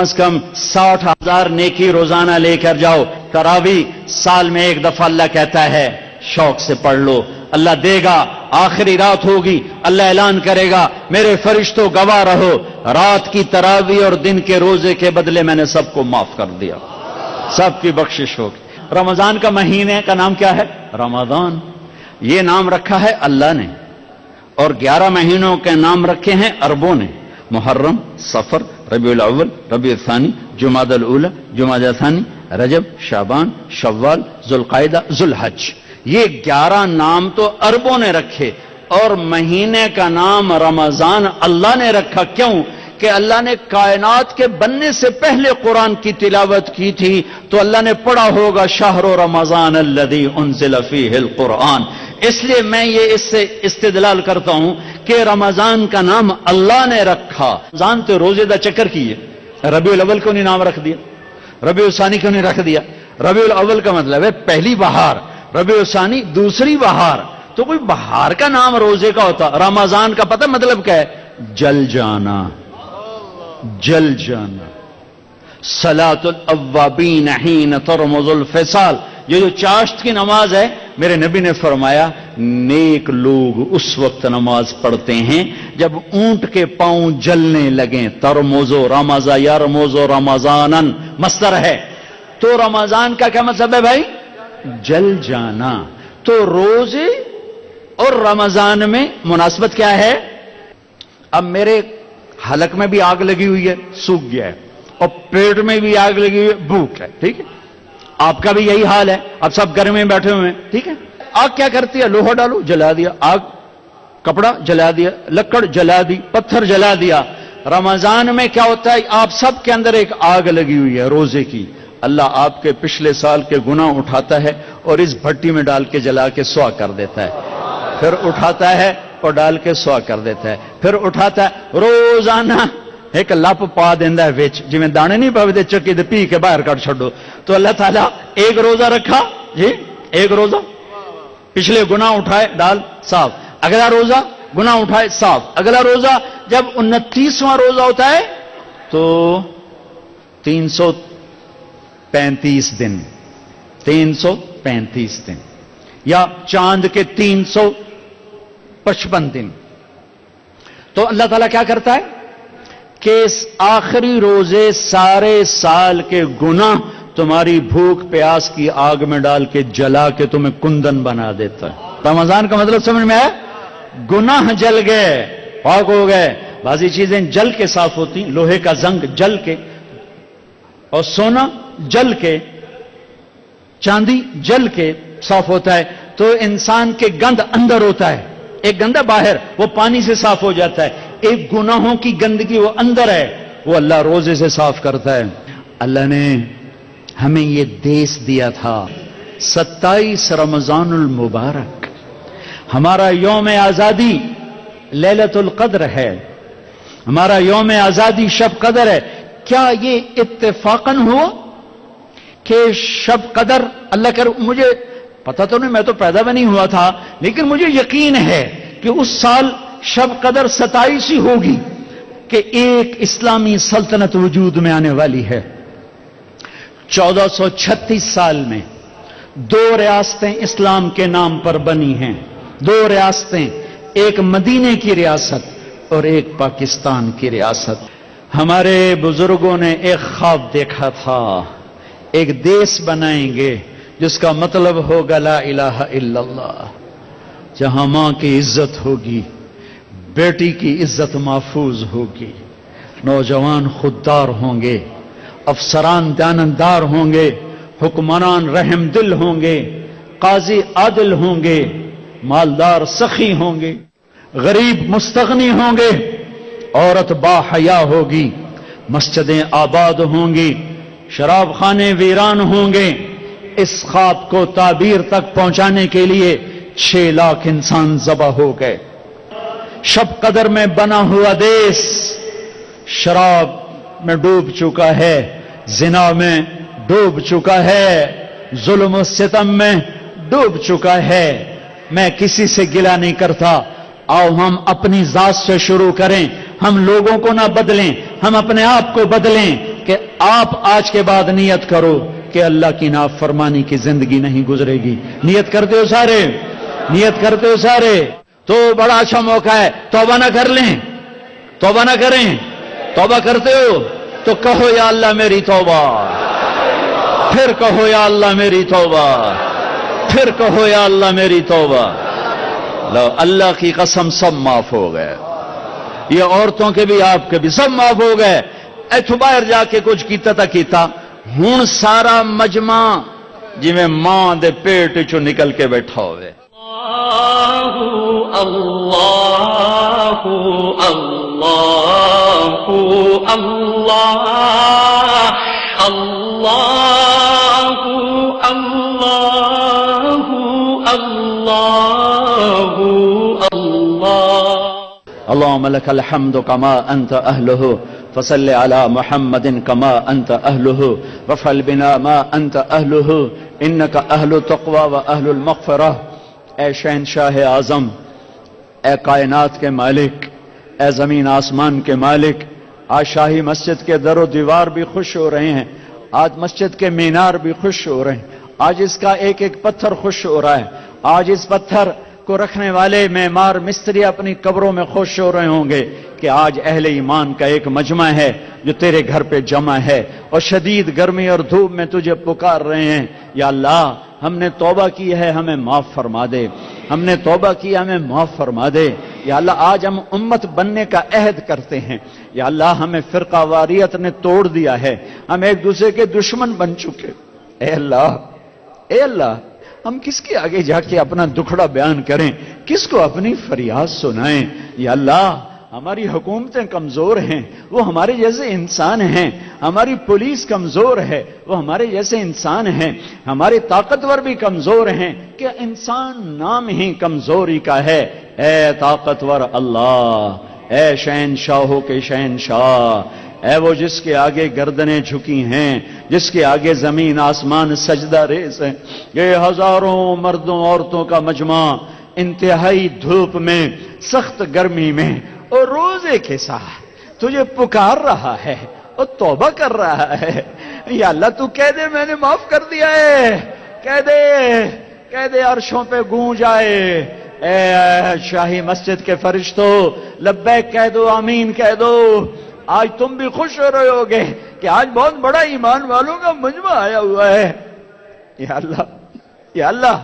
از کم 60,000 نیکی روزانہ لے کر جاؤ۔ تراویح سال میں ایک دفعہ اللہ کہتا ہے شوق سے پڑھ لو، اللہ دے گا۔ آخری رات ہوگی، اللہ اعلان کرے گا میرے فرشتوں گواہ رہو، رات کی تراویح اور دن کے روزے کے بدلے میں نے سب کو معاف کر دیا، سب کی بخشش ہوگی۔ رمضان کا مہینے کا نام کیا ہے؟ رمضان۔ یہ نام رکھا ہے اللہ نے، اور 11 مہینوں کے نام رکھے ہیں عربوں نے، محرم، صفر، ربیع الاول، ربیع الثانی، جمادی الاولی، جمادی الثانی، رجب، شعبان، شوال، ذوالقعدہ، ذوالحج۔ یہ 11 نام تو عربوں نے رکھے، اور مہینے کا نام رمضان اللہ نے رکھا۔ کیوں؟ کہ اللہ نے کائنات کے بننے سے پہلے قرآن کی تلاوت کی تھی، تو اللہ نے پڑھا ہوگا شہر رمضان الذی انزل فیہ القرآن۔ اس لیے میں یہ اس سے استدلال کرتا ہوں کہ رمضان کا نام اللہ نے رکھا۔ رمضان تو روزے دا چکر کیے، ربیع الاول کو نہیں نام رکھ دیا، ربیع الثانی کو نہیں رکھ دیا؟ ربیع الاول کا مطلب ہے پہلی بہار، ربیع الثانی دوسری بہار، تو کوئی بہار کا نام روزے کا ہوتا؟ رمضان کا پتہ مطلب کیا ہے؟ جل جانا، جل جانا۔ صلاۃ الاوابین حین ترمض الفصال، یہ جو چاشت کی نماز ہے، میرے نبی نے فرمایا نیک لوگ اس وقت نماز پڑھتے ہیں جب اونٹ کے پاؤں جلنے لگیں۔ ترمض رمض یرمض رمضانا مصدر ہے، تو رمضان کا کیا مطلب ہے بھائی؟ جل جانا۔ تو روزے اور رمضان میں مناسبت کیا ہے؟ اب میرے حلق میں بھی آگ لگی ہوئی ہے، سوکھ گیا ہے، اور پیٹ میں بھی آگ لگی ہوئی ہے، بھوک ہے، ٹھیک ہے؟ آپ کا بھی یہی حال ہے، اب سب گھر میں بیٹھے ہوئے ہیں، ٹھیک ہے؟ آگ کیا کرتی ہے؟ لوہا ڈالو، جلا دیا، آگ کپڑا جلا دیا، لکڑ جلا دی، پتھر جلا دیا۔ رمضان میں کیا ہوتا ہے؟ آپ سب کے اندر ایک آگ لگی ہوئی ہے روزے کی، اللہ آپ کے پچھلے سال کے گناہ اٹھاتا ہے اور اس بھٹی میں ڈال کے جلا کے سوا کر دیتا ہے، پھر اٹھاتا ہے اور ڈال کے سوا کر دیتا ہے. پھر اٹھاتا ہے روزانہ ایک لپ پا دینا ہے وچ، جی میں دانے نہیں پاوے چکی تے پی کے باہر کٹ چھڈو. تو اللہ تعالیٰ ایک روزہ رکھا جی، ایک روزہ پچھلے گناہ اٹھائے ڈال صاف، اگلا روزہ گناہ اٹھائے صاف، اگلا روزہ جب 29واں روزہ ہوتا ہے تو 335 دن، 335 دن یا چاند کے 355 دن. تو اللہ تعالیٰ کیا کرتا ہے کہ اس آخری روزے سارے سال کے گناہ تمہاری بھوک پیاس کی آگ میں ڈال کے جلا کے تمہیں کندن بنا دیتا ہے. رمضان کا مطلب سمجھ میں آیا؟ گناہ جل گئے، پاک ہو گئے. بعضی چیزیں جل کے صاف ہوتی، لوہے کا زنگ جل کے، اور سونا جل کے، چاندی جل کے صاف ہوتا ہے. تو انسان کے گند اندر ہوتا ہے، ایک گندہ باہر، وہ پانی سے صاف ہو جاتا ہے. ایک گناہوں کی گندگی وہ اندر ہے، وہ اللہ روزے سے صاف کرتا ہے. اللہ نے ہمیں یہ دیس دیا تھا 27 رمضان المبارک، ہمارا یوم آزادی لیلۃ القدر ہے، ہمارا یوم آزادی شب قدر ہے. کیا یہ اتفاقاً ہوا کہ شب قدر اللہ کر، مجھے پتا تو نہیں، میں تو پیدا بھی نہیں ہوا تھا، لیکن مجھے یقین ہے کہ اس سال شب قدر 27 ہی ہوگی کہ ایک اسلامی سلطنت وجود میں آنے والی ہے. 1436 سال میں 2 ریاستیں اسلام کے نام پر بنی ہیں، 2 ریاستیں، ایک مدینے کی ریاست اور ایک پاکستان کی ریاست. ہمارے بزرگوں نے ایک خواب دیکھا تھا، ایک دیس بنائیں گے جس کا مطلب ہوگا لا الہ الا اللہ، جہاں ماں کی عزت ہوگی، بیٹی کی عزت محفوظ ہوگی، نوجوان خوددار ہوں گے، افسران دیانتدار ہوں گے، حکمران رحم دل ہوں گے، قاضی عادل ہوں گے، مالدار سخی ہوں گے، غریب مستغنی ہوں گے، عورت با حیا ہوگی، مسجدیں آباد ہوں گی، شراب خانے ویران ہوں گے. اس خواب کو تعبیر تک پہنچانے کے لیے 6 لاکھ انسان ذبح ہو گئے. شب قدر میں بنا ہوا دیس شراب میں ڈوب چکا ہے، زنا میں ڈوب چکا ہے، ظلم و ستم میں ڈوب چکا ہے. میں کسی سے گلہ نہیں کرتا، آؤ ہم اپنی ذات سے شروع کریں، ہم لوگوں کو نہ بدلیں، ہم اپنے آپ کو بدلیں کہ آپ آج کے بعد نیت کرو کہ اللہ کی نافرمانی کی زندگی نہیں گزرے گی. نیت کرتے ہو سارے؟ نیت کرتے ہو سارے؟ تو بڑا اچھا موقع ہے، توبہ نہ کر لیں، توبہ نہ کریں. توبہ کرتے ہو تو کہو یا اللہ میری توبہ، پھر کہو یا اللہ میری توبہ، پھر کہو یا اللہ میری توبہ. لو اللہ کی قسم سب معاف ہو گئے، یہ عورتوں کے بھی آپ کے بھی سب معاف ہو گئے. ایتھو باہر جا کے کچھ کیتا تا کیتا، ہوں سارا مجمع جی میں ماں دے پیٹ چو نکل کے بیٹھا ہوئے. اللہ اللہ اللہ اللہ اللہ اللہ اللہ. اللهم لك الحمد كما أنت أهله فصل على محمد كما أنت أهله وفعل بنا ما أنت أهله إنك أهل التقوى وأهل المغفرة. اے شہنشاہ اعظم، اے کائنات کے مالک، اے زمین آسمان کے مالک، آج شاہی مسجد کے در و دیوار بھی خوش ہو رہے ہیں، آج مسجد کے مینار بھی خوش ہو رہے ہیں، آج اس کا ایک ایک پتھر خوش ہو رہا ہے، آج اس پتھر کو رکھنے والے معمار مستری اپنی قبروں میں خوش ہو رہے ہوں گے کہ آج اہل ایمان کا ایک مجمع ہے جو تیرے گھر پہ جمع ہے اور شدید گرمی اور دھوپ میں تجھے پکار رہے ہیں. یا اللہ ہم نے توبہ کی ہے، ہمیں معاف فرما دے، ہم نے توبہ کی، ہمیں معاف فرما دے. یا اللہ آج ہم امت بننے کا عہد کرتے ہیں. یا اللہ ہمیں فرقہ واریت نے توڑ دیا ہے، ہم ایک دوسرے کے دشمن بن چکے. اے اللہ، اے اللہ، ہم کس کے آگے جا کے اپنا دکھڑا بیان کریں، کس کو اپنی فریاد سنائیں. یا اللہ ہماری حکومتیں کمزور ہیں، وہ ہمارے جیسے انسان ہیں، ہماری پولیس کمزور ہے، وہ ہمارے جیسے انسان ہیں، ہمارے طاقتور بھی کمزور ہیں کہ انسان نام ہی کمزوری کا ہے۔ اے طاقتور اللہ، اے شہنشاہوں کے شہنشاہ، اے وہ جس کے آگے گردنیں جھکی ہیں، جس کے آگے زمین آسمان سجدہ ریز ہیں، یہ ہزاروں مردوں عورتوں کا مجمع انتہائی دھوپ میں، سخت گرمی میں اور روزے کے ساتھ تجھے پکار رہا ہے اور توبہ کر رہا ہے۔ یا اللہ تو کہہ دے میں نے معاف کر دیا ہے، کہہ دے عرشوں پہ گونج آئے، اے شاہی مسجد کے فرشتوں لبیک کہہ دو، آمین کہہ دو۔ آج تم بھی خوش ہو رہے ہوگے کہ آج بہت بڑا ایمان والوں کا مجمع آیا ہوا ہے۔ یا اللہ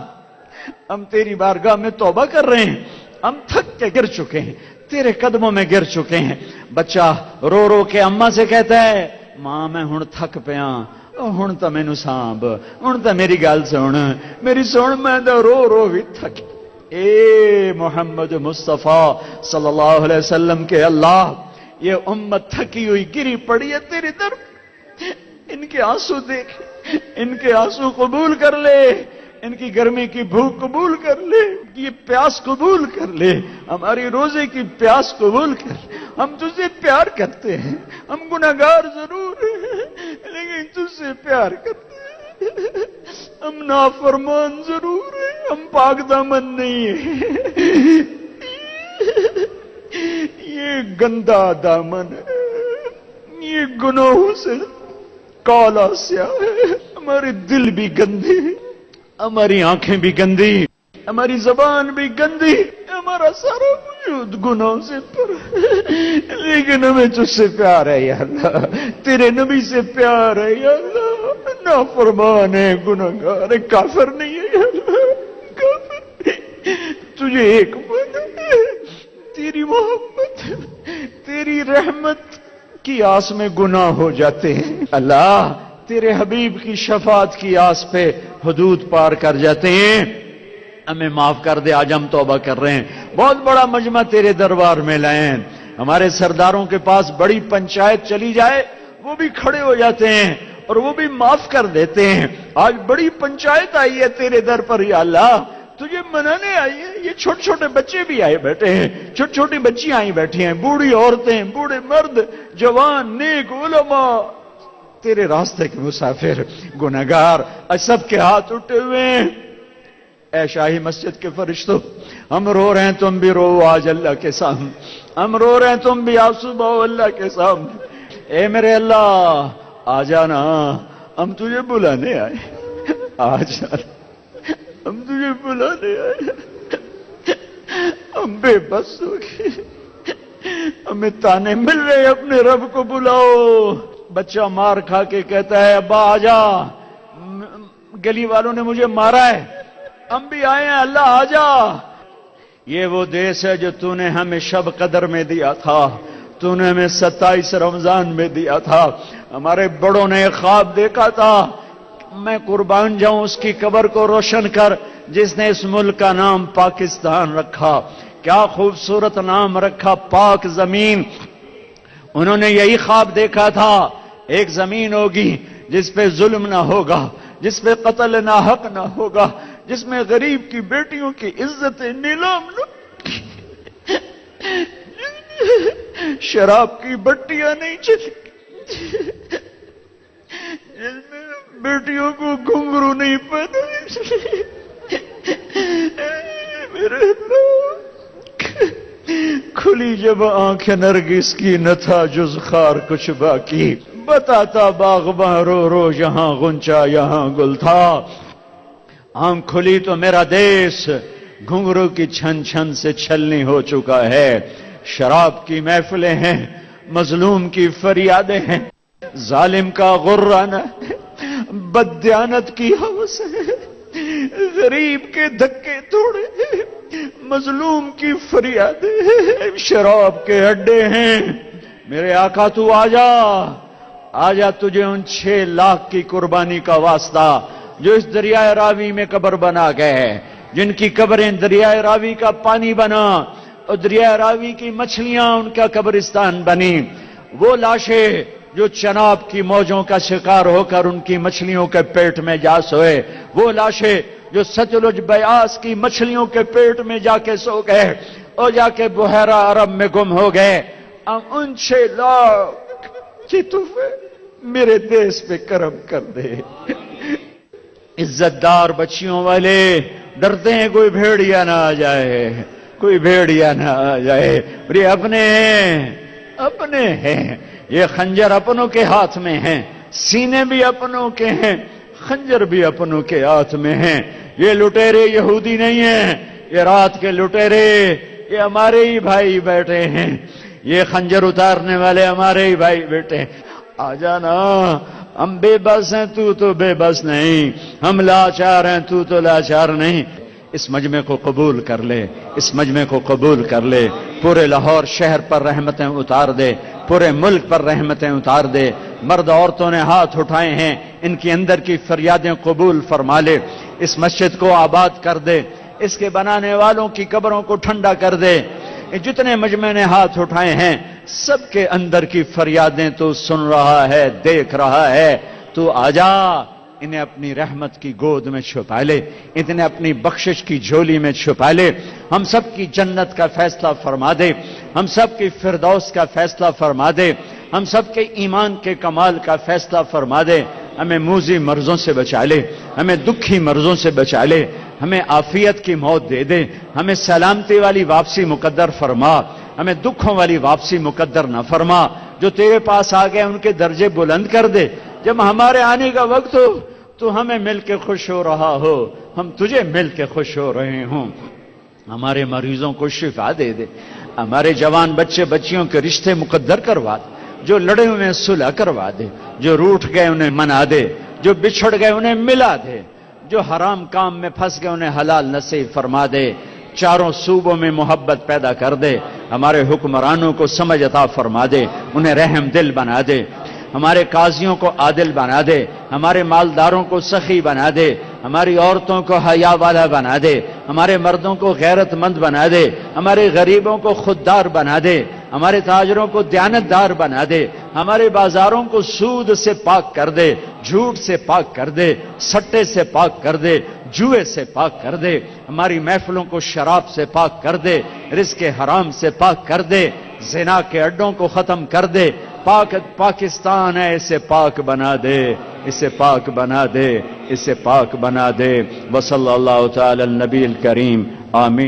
ہم تیری بارگاہ میں توبہ کر رہے ہیں، ہم تھک کے گر چکے ہیں، تیرے قدموں میں گر چکے ہیں۔ بچہ رو رو کے اماں سے کہتا ہے ماں میں ہن تھک پیا، ہن تو مینوں سانب، ہن تو میری گل سن، میری سن میں تو رو رو بھی تھک۔ اے محمد مصطفیٰ صلی اللہ علیہ وسلم کے اللہ، یہ امت تھکی ہوئی گری پڑی ہے تیری طرف، ان کے آنسو دیکھ، ان کے آنسو قبول کر لے، ان کی گرمی کی بھوک قبول کر لے، یہ پیاس قبول کر لے، ہماری روزے کی پیاس قبول کر لے۔ ہم تجھ سے پیار کرتے ہیں، ہم گناہگار ضرور ہیں لیکن تجھ سے پیار کرتے ہیں، ہم نافرمان ضرور ہیں، ہم پاک دامن نہیں ہیں، یہ گندا دامن ہے، یہ گناہوں سے کالا سیاہ ہے، ہمارے دل بھی گندے ہیں، ہماری آنکھیں بھی گندی، ہماری زبان بھی گندی، ہمارا سارا وجود گناہوں سے پر ہے، لیکن ہمیں تجھ سے پیار ہے یا اللہ، تیرے نبی سے پیار ہے یا اللہ، نافرمان ہے، گناہگار ہے، کافر نہیں ہے یا اللہ، کافر نہیں، تجھے ایک من ہے، تیری محبت، تیری رحمت کی آس میں گناہ ہو جاتے ہیں اللہ، تیرے حبیب کی شفاعت کی آس پہ حدود پار کر جاتے ہیں، ہمیں معاف کر دے، آج ہم توبہ کر رہے ہیں، بہت بڑا مجمع تیرے دربار میں لائے ہیں، ہمارے سرداروں کے پاس بڑی پنچایت چلی جائے وہ بھی کھڑے ہو جاتے ہیں اور وہ بھی معاف کر دیتے ہیں، آج بڑی پنچایت آئی ہے تیرے در پر یا اللہ، تجھے منانے آئی ہے، یہ چھوٹے چھوٹے بچے بھی آئے بیٹھے ہیں، چھوٹی چھوٹی بچیاں آئی بیٹھی ہیں، بوڑھی عورتیں، بوڑھے مرد، جوان، نیک، علماء، تیرے راستے کے مسافر، گنہگار، سب کے ہاتھ اٹھے ہوئے ہیں۔ اے شاہی مسجد کے فرشتوں، ہم رو رہے ہیں تم بھی رو آج اللہ کے سامنے، ہم رو رہے ہیں تم بھی آنسو بہو اللہ کے سامنے، اے میرے اللہ آ جانا، ہم تجھے بلانے آئے، آ جانا، ہم تجھے بلانے آئے، ہم بے بس ہو گئے، ہمیں تانے مل رہے اپنے رب کو بلاؤ۔ بچہ مار کھا کے کہتا ہے ابا آ جا، گلی والوں نے مجھے مارا ہے، ہم بھی آئے ہیں اللہ آ جا۔ یہ وہ دیس ہے جو تو نے ہمیں شب قدر میں دیا تھا، تو نے ہمیں 27 رمضان میں دیا تھا، ہمارے بڑوں نے ایک خواب دیکھا تھا، میں قربان جاؤں اس کی قبر کو روشن کر جس نے اس ملک کا نام پاکستان رکھا، کیا خوبصورت نام رکھا، پاک زمین۔ انہوں نے یہی خواب دیکھا تھا، ایک زمین ہوگی جس پہ ظلم نہ ہوگا، جس پہ قتل نہ حق نہ ہوگا، جس میں غریب کی بیٹیوں کی عزت نیلام نہ، شراب کی بٹیاں نہیں چلی، جس میں بیٹیوں کو گھنگرو نہیں پہنا، میرے اللہ کھلی جب آنکھ نرگس کی نہ تھا جز خار کچھ باقی، بتاتا باغباں رو رو یہاں غنچہ یہاں گل تھا، آنکھ کھلی تو میرا دیس گھنگرو کی چھن چھن سے چھلنی ہو چکا ہے، شراب کی محفلیں ہیں، مظلوم کی فریادیں ہیں، ظالم کا غرانہ ہے، بددیانت کی ہوس ہے، غریب کے دھکے توڑے ہیں، مظلوم کی فریادیں ہیں، شراب کے اڈے ہیں۔ میرے آقا تو آجا تجھے ان 6 لاکھ کی قربانی کا واسطہ جو اس دریائے راوی میں قبر بنا گئے ہیں، جن کی قبریں دریائے راوی کا پانی بنا اور دریائے راوی کی مچھلیاں ان کا قبرستان بنی، وہ لاشیں جو چناب کی موجوں کا شکار ہو کر ان کی مچھلیوں کے پیٹ میں جا سوئے، وہ لاشیں جو ستلج بیاس کی مچھلیوں کے پیٹ میں جا کے سو گئے اور جا کے بحیرہ عرب میں گم ہو گئے، اب ان 6 لاکھ کی تحفے میرے دیس پہ کرم کر دے۔ عزت دار بچیوں والے ڈرتے ہیں کوئی بھیڑیا نہ آ جائے، کوئی بھیڑیا نہ آ جائے، اور یہ اپنے ہیں، یہ خنجر اپنوں کے ہاتھ میں ہیں، سینے بھی اپنوں کے ہیں، خنجر بھی اپنوں کے ہاتھ میں ہیں۔ یہ لٹیرے یہودی نہیں ہیں، یہ رات کے لٹیرے یہ ہمارے ہی بھائی بیٹھے ہیں، یہ خنجر اتارنے والے ہمارے ہی بھائی بیٹھے ہیں۔ آ جانا، ہم بے بس ہیں، تو بے بس نہیں، ہم لاچار ہیں، تو لاچار نہیں۔ اس مجمع کو قبول کر لے، اس مجمع کو قبول کر لے، پورے لاہور شہر پر رحمتیں اتار دے، پورے ملک پر رحمتیں اتار دے۔ مرد عورتوں نے ہاتھ اٹھائے ہیں، ان کی اندر کی فریادیں قبول فرما لے، اس مسجد کو آباد کر دے، اس کے بنانے والوں کی قبروں کو ٹھنڈا کر دے۔ جتنے مجمع نے ہاتھ اٹھائے ہیں سب کے اندر کی فریادیں تو سن رہا ہے، دیکھ رہا ہے، تو آجا، انہیں اپنی رحمت کی گود میں چھپا لے، انہیں اپنی بخشش کی جھولی میں چھپا لے، ہم سب کی جنت کا فیصلہ فرما دے، ہم سب کی فردوس کا فیصلہ فرما دے، ہم سب کے ایمان کے کمال کا فیصلہ فرما دے، ہمیں موذی مرضوں سے بچا لے، ہمیں دکھی مرضوں سے بچا لے، ہمیں عافیت کی موت دے دے، ہمیں سلامتی والی واپسی مقدر فرما، ہمیں دکھوں والی واپسی مقدر نہ فرما، جو تیرے پاس آ گئے ان کے درجے بلند کر دے، جب ہمارے آنے کا وقت ہو تو ہمیں مل کے خوش ہو رہا ہو، ہم تجھے مل کے خوش ہو رہے ہوں، ہمارے مریضوں کو شفا دے دے، ہمارے جوان بچے بچیوں کے رشتے مقدر کروا دے، جو لڑے انہیں صلح کروا دے، جو روٹھ گئے انہیں منا دے، جو بچھڑ گئے انہیں ملا دے، جو حرام کام میں پھنس گئے انہیں حلال نصیب فرما دے، چاروں صوبوں میں محبت پیدا کر دے، ہمارے حکمرانوں کو سمجھ عطا فرما دے، انہیں رحم دل بنا دے، ہمارے قاضیوں کو عادل بنا دے، ہمارے مالداروں کو سخی بنا دے، ہماری عورتوں کو حیا والا بنا دے، ہمارے مردوں کو غیرت مند بنا دے، ہمارے غریبوں کو خوددار بنا دے، ہمارے تاجروں کو دیانتدار بنا دے، ہمارے بازاروں کو سود سے پاک کر دے، جھوٹ سے پاک کر دے، سٹے سے پاک کر دے، جوئے سے پاک کر دے، ہماری محفلوں کو شراب سے پاک کر دے، رزق حرام سے پاک کر دے، زنا کے اڈوں کو ختم کر دے، پاکستان ہے اسے پاک بنا دے، اسے پاک بنا دے، اسے پاک بنا دے۔ وصلی اللہ تعالی النبی الکریم، آمین۔